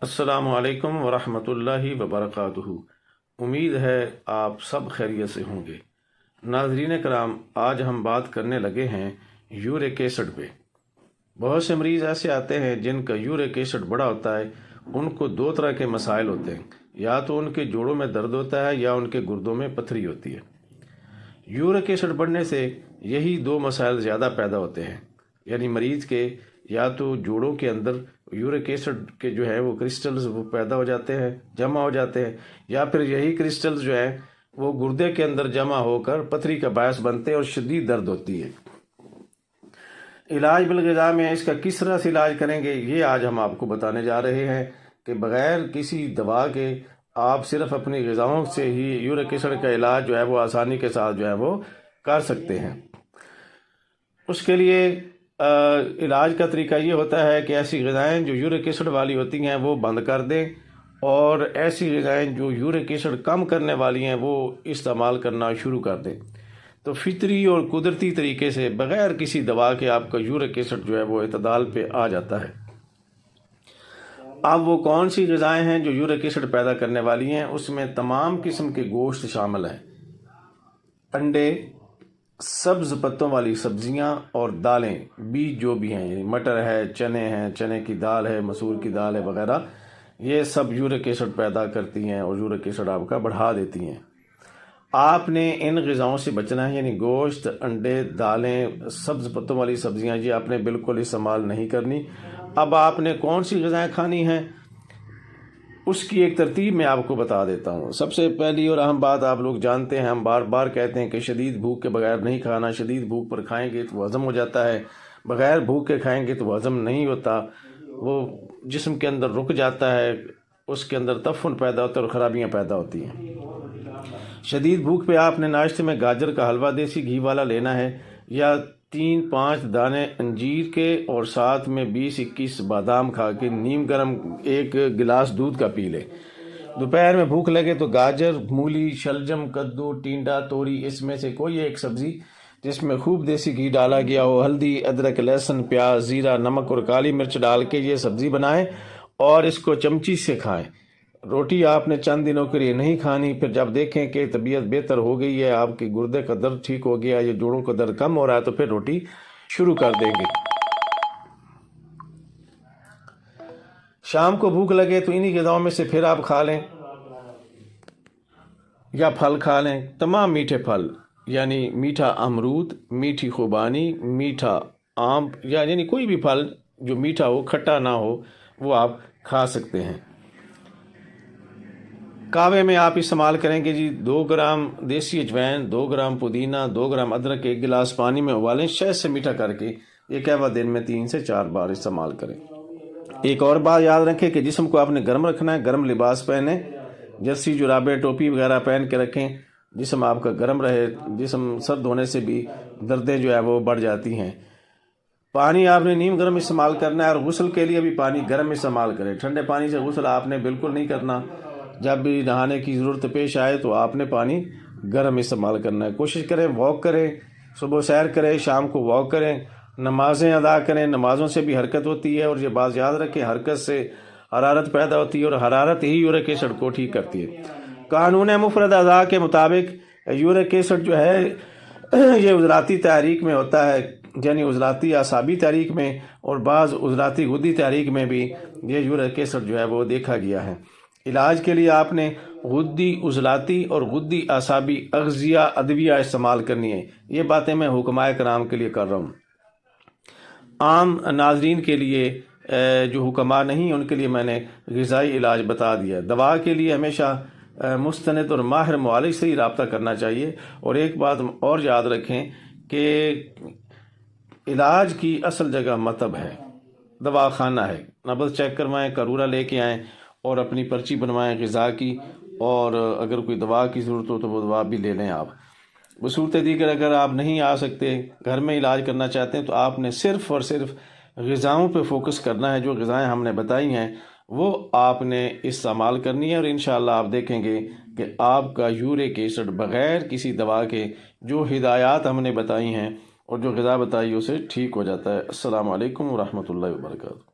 السلام علیکم ورحمۃ اللہ وبرکاتہ۔ امید ہے آپ سب خیریت سے ہوں گے۔ ناظرین کرام، آج ہم بات کرنے لگے ہیں یورک ایسڈ پہ۔ بہت سے مریض ایسے آتے ہیں جن کا یورک ایسڈ بڑا ہوتا ہے۔ ان کو دو طرح کے مسائل ہوتے ہیں، یا تو ان کے جوڑوں میں درد ہوتا ہے یا ان کے گردوں میں پتھری ہوتی ہے۔ یورک ایسڈ بڑھنے سے یہی دو مسائل زیادہ پیدا ہوتے ہیں، یعنی مریض کے یا تو جوڑوں کے اندر یورک ایسڈ کے جو ہے وہ کرسٹلز وہ پیدا ہو جاتے ہیں، جمع ہو جاتے ہیں، یا پھر یہی کرسٹلز جو ہے وہ گردے کے اندر جمع ہو کر پتھری کا باعث بنتے ہیں اور شدید درد ہوتی ہے۔ علاج بالغذا میں اس کا کس طرح سے علاج کریں گے، یہ آج ہم آپ کو بتانے جا رہے ہیں کہ بغیر کسی دوا کے آپ صرف اپنی غذاؤں سے ہی یورک ایسڈ کا علاج جو ہے وہ آسانی کے ساتھ جو ہے وہ کر سکتے ہیں۔ اس کے لیے علاج کا طریقہ یہ ہوتا ہے کہ ایسی غذائیں جو یورک ایسڈ والی ہوتی ہیں وہ بند کر دیں، اور ایسی غذائیں جو یورک ایسڈ کم کرنے والی ہیں وہ استعمال کرنا شروع کر دیں۔ تو فطری اور قدرتی طریقے سے بغیر کسی دوا کے آپ کا یورک ایسڈ جو ہے وہ اعتدال پہ آ جاتا ہے۔ اب وہ کون سی غذائیں ہیں جو یورک ایسڈ پیدا کرنے والی ہیں؟ اس میں تمام قسم کے گوشت شامل ہیں، انڈے، سبز پتوں والی سبزیاں اور دالیں، بیج جو بھی ہیں، یعنی مٹر ہے، چنے کی دال ہے، مسور کی دال ہے وغیرہ، یہ سب یورک ایسڈ پیدا کرتی ہیں اور یورک ایسڈ آپ کا بڑھا دیتی ہیں۔ آپ نے ان غذاؤں سے بچنا ہے، یعنی گوشت، انڈے، دالیں، سبز پتوں والی سبزیاں، یہ آپ نے بالکل استعمال نہیں کرنی۔ اب آپ نے کون سی غذائیں کھانی ہیں، اس کی ایک ترتیب میں آپ کو بتا دیتا ہوں۔ سب سے پہلی اور اہم بات آپ لوگ جانتے ہیں، ہم بار بار کہتے ہیں کہ شدید بھوک کے بغیر نہیں کھانا۔ شدید بھوک پر کھائیں گے تو وہ ہضم ہو جاتا ہے، بغیر بھوک کے کھائیں گے تو وہ ہضم نہیں ہوتا، وہ جسم کے اندر رک جاتا ہے، اس کے اندر تفن پیدا ہوتا ہے اور خرابیاں پیدا ہوتی ہیں۔ شدید بھوک پہ آپ نے ناشتے میں گاجر کا حلوہ دیسی گھی والا لینا ہے، یا 3-5 دانے انجیر کے، اور ساتھ میں 20-21 بادام کھا کے نیم گرم 1 گلاس دودھ کا پی لے۔ دوپہر میں بھوک لگے تو گاجر، مولی، شلجم، کدو، ٹینڈا، توری، اس میں سے کوئی ایک سبزی جس میں خوب دیسی گھی ڈالا گیا ہو، ہلدی، ادرک، لہسن، پیاز، زیرہ، نمک اور کالی مرچ ڈال کے یہ سبزی بنائیں اور اس کو چمچی سے کھائیں۔ روٹی آپ نے چند دنوں کے لیے نہیں کھانی، پھر جب دیکھیں کہ طبیعت بہتر ہو گئی ہے، آپ کے گردے کا درد ٹھیک ہو گیا، یہ جوڑوں کا درد کم ہو رہا ہے، تو پھر روٹی شروع کر دیں گے۔ شام کو بھوک لگے تو انہی غذاؤں میں سے پھر آپ کھا لیں یا پھل کھا لیں، تمام میٹھے پھل، یعنی میٹھا امرود، میٹھی خوبانی، میٹھا آم، یعنی کوئی بھی پھل جو میٹھا ہو، کھٹا نہ ہو، وہ آپ کھا سکتے ہیں۔ کعوے میں آپ استعمال کریں گے 2 گرام دیسی اجوائن، 2 گرام پودینہ، 2 گرام ادرک، 1 گلاس پانی میں ابالیں، شہد سے میٹھا کر کے یہ قہوہ دن میں 3 سے 4 بار استعمال کریں۔ ایک اور بات یاد رکھیں کہ جسم کو آپ نے گرم رکھنا ہے، گرم لباس پہنیں، جرسی، جرابیں، ٹوپی وغیرہ پہن کے رکھیں، جسم آپ کا گرم رہے۔ جسم سرد ہونے سے بھی دردیں جو ہے وہ بڑھ جاتی ہیں۔ پانی آپ نے نیم گرم استعمال کرنا ہے، اور غسل کے لیے بھی پانی گرم استعمال کریں۔ ٹھنڈے پانی سے غسل آپ نے بالکل نہیں کرنا۔ جب بھی نہانے کی ضرورت پیش آئے تو آپ نے پانی گرم استعمال کرنا ہے۔ کوشش کریں واک کریں، صبح سیر کریں، شام کو واک کریں، نمازیں ادا کریں۔ نمازوں سے بھی حرکت ہوتی ہے، اور یہ بات یاد رکھیں، حرکت سے حرارت پیدا ہوتی ہے، اور حرارت ہی یورک ایسڈ کو ٹھیک کرتی ہے۔ قانون مفرد اعضاء کے مطابق یورک ایسڈ جو ہے یہ عضلاتی تحریک میں ہوتا ہے، یعنی عضلاتی اعصابی تحریک میں، اور بعض عضلاتی غدی تحریک میں بھی یہ یورک ایسڈ جو ہے وہ دیکھا گیا ہے۔ علاج کے لیے آپ نے غدی عضلاتی اور غدی اعصابی اغذیہ ادویہ استعمال کرنی ہے۔ یہ باتیں میں حکمائے کرام کے لیے کر رہا ہوں۔ عام ناظرین کے لیے جو حکماء نہیں، ان کے لیے میں نے غذائی علاج بتا دیا۔ دوا کے لیے ہمیشہ مستند اور ماہر معالج سے ہی رابطہ کرنا چاہیے۔ اور ایک بات اور یاد رکھیں کہ علاج کی اصل جگہ مطب ہے، دوا خانہ ہے۔ نبض چیک کروائیں، کرورہ لے کے آئیں، اور اپنی پرچی بنوائیں غذا کی، اور اگر کوئی دوا کی ضرورت ہو تو وہ دوا بھی لے لیں آپ۔ بصورت دیگر اگر آپ نہیں آ سکتے، گھر میں علاج کرنا چاہتے ہیں، تو آپ نے صرف اور صرف غذاؤں پہ فوکس کرنا ہے۔ جو غذائیں ہم نے بتائی ہیں وہ آپ نے استعمال کرنی ہے، اور انشاءاللہ آپ دیکھیں گے کہ آپ کا یورک ایسڈ بغیر کسی دوا کے جو ہدایات ہم نے بتائی ہیں اور جو غذا بتائی اسے ٹھیک ہو جاتا ہے۔ السلام علیکم ورحمۃ اللہ وبرکاتہ۔